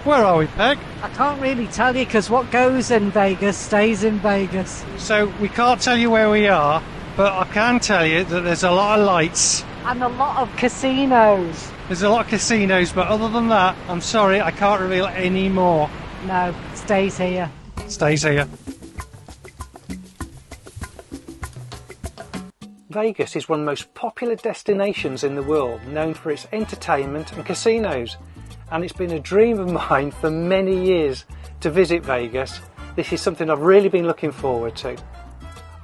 Where are we, Peg? I can't really tell you because what goes in Vegas stays in Vegas. So we can't tell you where we are, but I can tell you that there's a lot of lights. And a lot of casinos. There's a lot of casinos, but other than that, I'm sorry, I can't reveal any more. No, stays here. Stays here. Vegas is one of the most popular destinations in the world, known for its entertainment and casinos. And it's been a dream of mine for many years to visit Vegas. This is something I've really been looking forward to.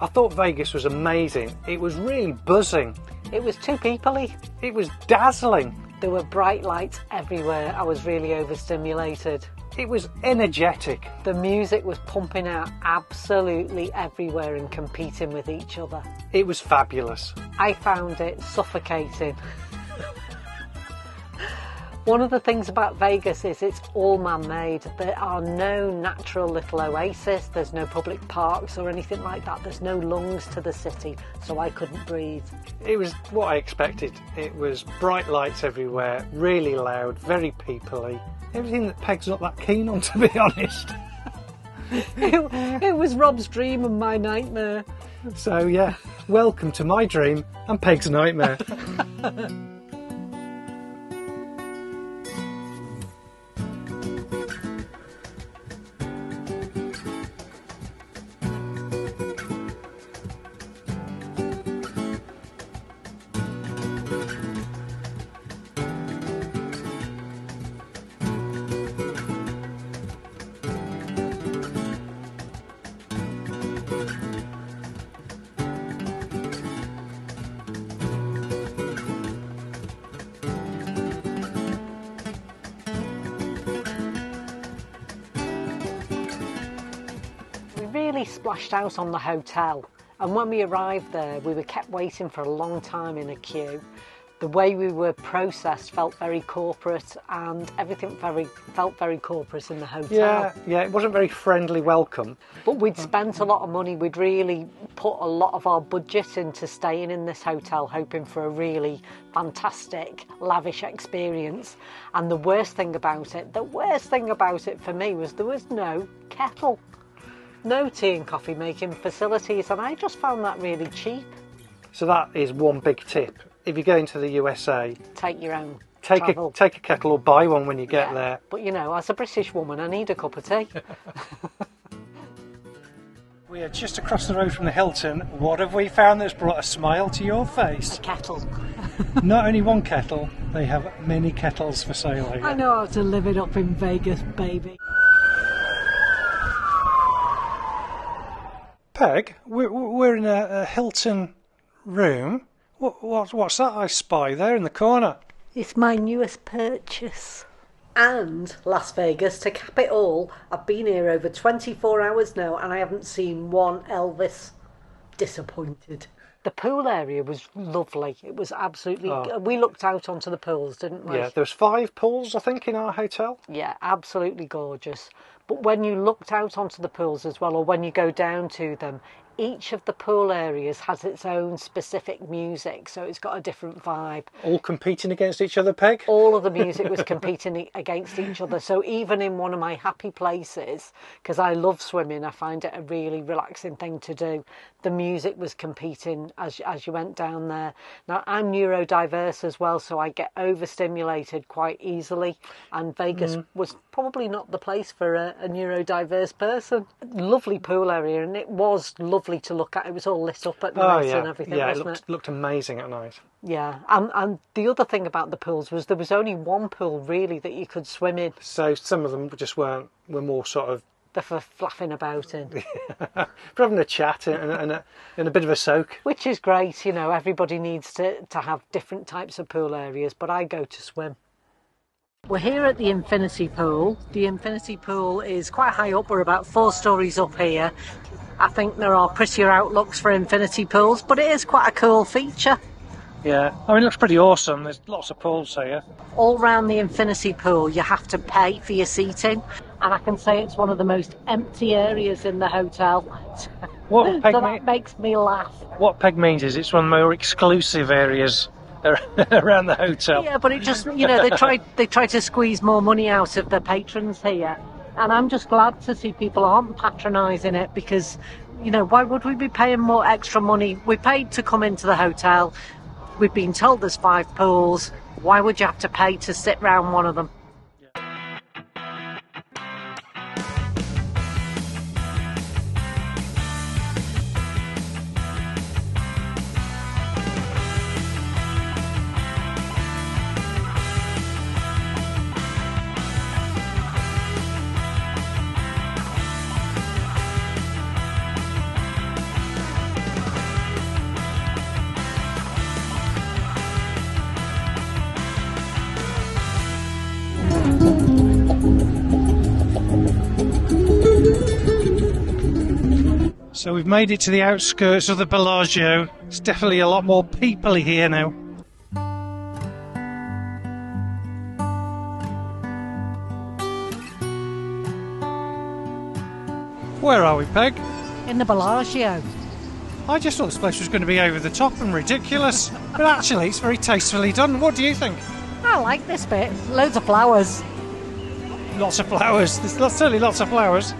I thought Vegas was amazing. It was really buzzing. It was too people-y. It was dazzling. There were bright lights everywhere. I was really overstimulated. It was energetic. The music was pumping out absolutely everywhere and competing with each other. It was fabulous. I found it suffocating. One of the things about Vegas is it's all man-made. There are no natural little oases, there's no public parks or anything like that. There's no lungs to the city, so I couldn't breathe. It was what I expected. It was bright lights everywhere, really loud, very people-y. Everything that Peg's not that keen on, to be honest. It was Rob's dream and my nightmare. So yeah, welcome to my dream and Peg's nightmare. Really splashed out on the hotel, and when we arrived there we were kept waiting for a long time in a queue. The way we were processed felt very corporate, and everything felt very corporate in the hotel. Yeah, it wasn't very friendly welcome. But we'd spent a lot of money. We'd really put a lot of our budget into staying in this hotel, hoping for a really fantastic, lavish experience. And the worst thing about it for me was there was no kettle. No tea and coffee making facilities, and I just found that really cheap. So that is one big tip. If you go into the USA, take your own travel. Take a kettle or buy one when you get there. But you know, as a British woman, I need a cup of tea. We are just across the road from the Hilton. What have we found that's brought a smile to your face? A kettle. Not only one kettle, they have many kettles for sale here. I know how to live it up in Vegas, baby. Peg, we're in a Hilton room. What's that I spy there in the corner? It's my newest purchase. And Las Vegas, to cap it all, I've been here over 24 hours now and I haven't seen one Elvis. Disappointed. The pool area was lovely. It was absolutely... We looked out onto the pools, didn't we? Yeah, there was 5 pools, I think, in our hotel. Yeah, absolutely gorgeous. But when you looked out onto the pools as well, or when you go down to them, each of the pool areas has its own specific music, so it's got a different vibe. All competing against each other, Peg? All of the music was competing against each other. So even in one of my happy places, because I love swimming, I find it a really relaxing thing to do, the music was competing as you went down there. Now, I'm neurodiverse as well, so I get overstimulated quite easily, and Vegas was probably not the place for a neurodiverse person. Lovely pool area, and it was lovely to look at. It was all lit up at night and everything, wasn't it? It looked amazing at night. Yeah, and the other thing about the pools was there was only one pool really that you could swim in. So some of them just were more sort of... They're for flapping about in. For having a chat and a bit of a soak. Which is great, you know, everybody needs to have different types of pool areas, but I go to swim. We're here at the Infinity Pool. The Infinity Pool is quite high up, we're about 4 stories up here. I think there are prettier outlooks for infinity pools, but it is quite a cool feature. Yeah, I mean, it looks pretty awesome. There's lots of pools here. All round the infinity pool, you have to pay for your seating, and I can say it's one of the most empty areas in the hotel. What Peg so that makes me laugh. What Peg means is it's one of the more exclusive areas around the hotel. Yeah, but it just, they try to squeeze more money out of the patrons here. And I'm just glad to see people aren't patronising it because, why would we be paying more extra money? We paid to come into the hotel. We've been told there's 5 pools. Why would you have to pay to sit round one of them? So we've made it to the outskirts of the Bellagio. It's definitely a lot more people-y here now. Where are we, Peg? In the Bellagio. I just thought this place was going to be over the top and ridiculous, but actually it's very tastefully done. What do you think? I like this bit. Loads of flowers. Lots of flowers. There's certainly lots of flowers.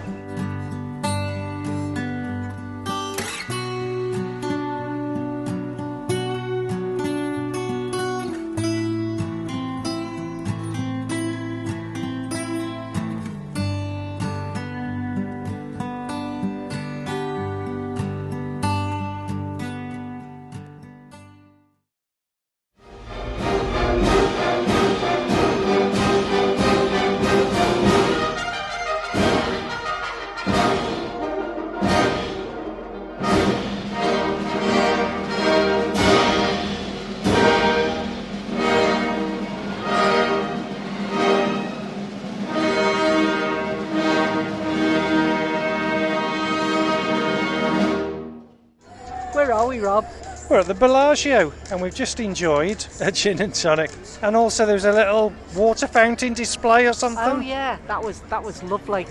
Where are we, Rob? We're at the Bellagio and we've just enjoyed a gin and tonic, and also there was a little water fountain display or something. Oh yeah, that was lovely.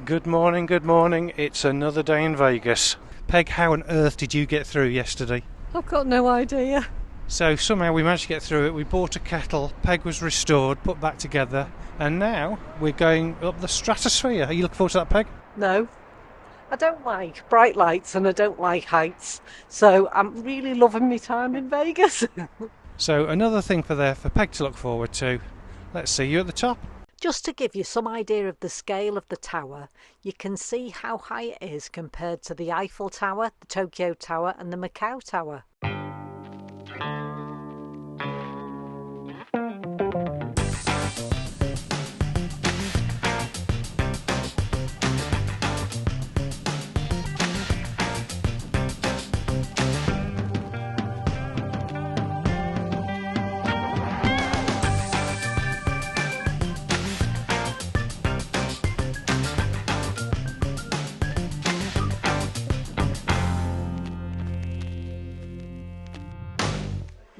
Good morning, good morning. It's another day in Vegas. Peg, how on earth did you get through yesterday? I've got no idea. So somehow we managed to get through it. We bought a kettle, Peg was restored, put back together, and now we're going up the Stratosphere. Are you looking forward to that, Peg? No. I don't like bright lights and I don't like heights, so I'm really loving my time in Vegas. So another thing for Peg to look forward to. Let's see you at the top. Just to give you some idea of the scale of the tower, you can see how high it is compared to the Eiffel Tower, the Tokyo Tower and the Macau Tower.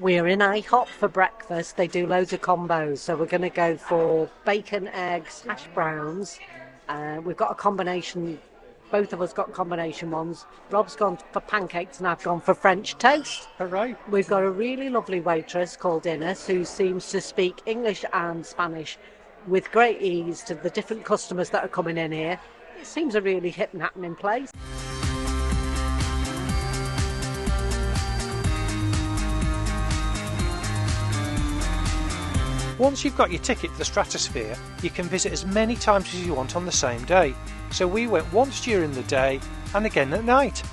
We're in IHOP for breakfast. They do loads of combos. So we're going to go for bacon, eggs, hash browns. We've got a combination. Both of us got combination ones. Rob's gone for pancakes and I've gone for French toast. Hooray. We've got a really lovely waitress called Ines who seems to speak English and Spanish with great ease to the different customers that are coming in here. It seems a really hip and happening place. Once you've got your ticket to the Stratosphere, you can visit as many times as you want on the same day. So we went once during the day and again at night.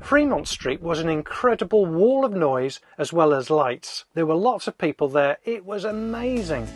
Fremont Street was an incredible wall of noise as well as lights. There were lots of people there. It was amazing.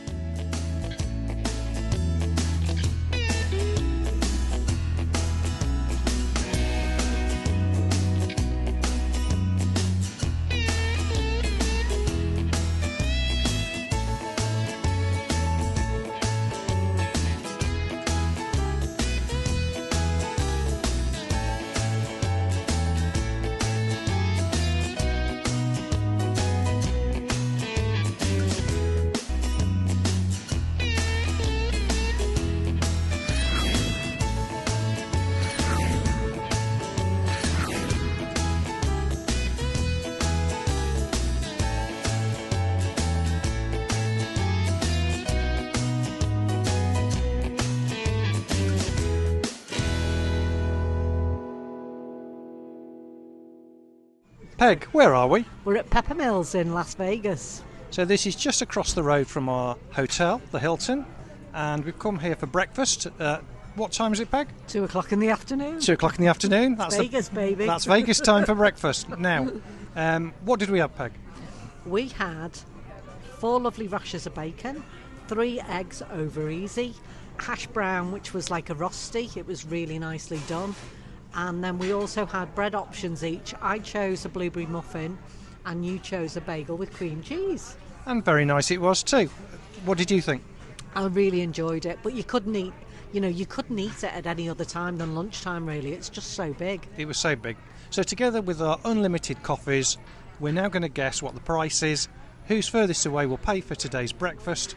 Peg, where are we? We're at Pepper Mills in Las Vegas. So this is just across the road from our hotel, the Hilton, and we've come here for breakfast. What time is it, Peg? 2 o'clock in the afternoon. 2 o'clock in the afternoon. That's Vegas, baby. That's Vegas time for breakfast. Now, what did we have, Peg? We had 4 lovely rashers of bacon, 3 eggs over easy, hash brown, which was like a rosti. It was really nicely done. And then we also had bread options each. I chose a blueberry muffin and you chose a bagel with cream cheese. And very nice it was too. What did you think? I really enjoyed it, but you couldn't eat it at any other time than lunchtime really. It's just so big. It was so big. So together with our unlimited coffees, we're now going to guess what the price is. Who's furthest away will pay for today's breakfast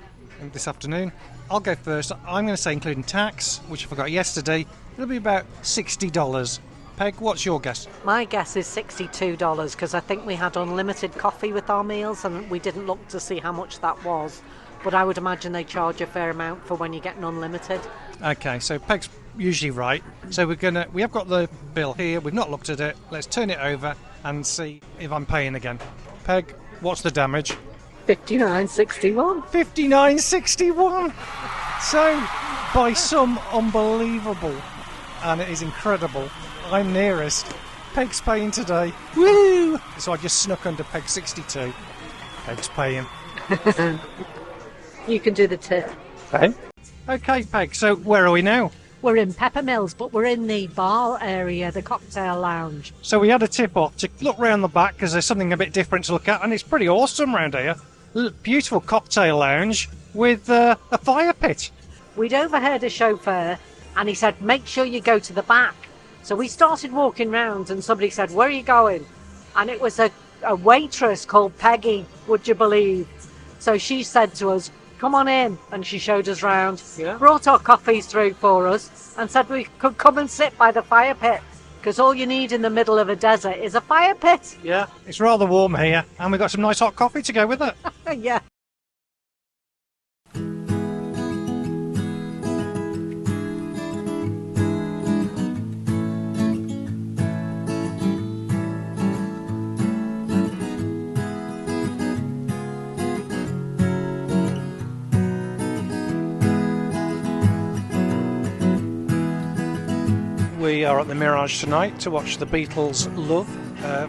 this afternoon. I'll go first. I'm going to say including tax, which I forgot yesterday, it'll be about $60. Peg, what's your guess? My guess is $62 because I think we had unlimited coffee with our meals and we didn't look to see how much that was. But I would imagine they charge a fair amount for when you get an unlimited. Okay, so Peg's usually right. So we have got the bill here. We've not looked at it. Let's turn it over and see if I'm paying again. Peg, what's the damage? $59.61. $59.61. So, by some unbelievable, and it is incredible, I'm nearest. Peg's paying today. Woo! So I just snuck under Peg 62. Peg's paying. You can do the tip. Hey? Okay, Peg, so where are we now? We're in Pepper Mills, but we're in the bar area, the cocktail lounge. So we had a tip off to look round the back because there's something a bit different to look at, and it's pretty awesome round here. Beautiful cocktail lounge with a fire pit. We'd overheard a chauffeur and he said, make sure you go to the back. So we started walking round and somebody said, where are you going? And it was a waitress called Peggy, would you believe? So she said to us, come on in. And she showed us round, brought our coffees through for us and said we could come and sit by the fire pit. Because all you need in the middle of a desert is a fire pit. Yeah, it's rather warm here and we've got some nice hot coffee to go with it. Yeah. We are at the Mirage tonight to watch the Beatles' Love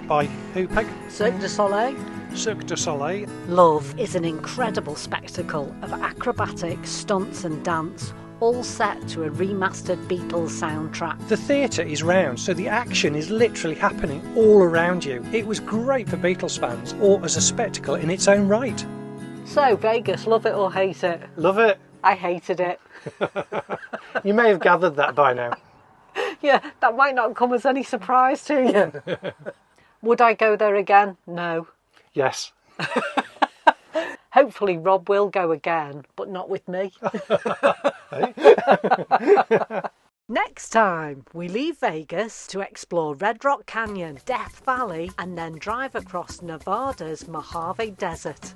by who, Peg? Cirque du Soleil. Cirque du Soleil. Love is an incredible spectacle of acrobatics, stunts and dance, all set to a remastered Beatles soundtrack. The theatre is round, so the action is literally happening all around you. It was great for Beatles fans, or as a spectacle in its own right. So, Vegas, love it or hate it? Love it. I hated it. You may have gathered that by now. Yeah, that might not come as any surprise to you. Would I go there again? No. Yes. Hopefully Rob will go again, but not with me. Next time, we leave Vegas to explore Red Rock Canyon, Death Valley, and then drive across Nevada's Mojave Desert.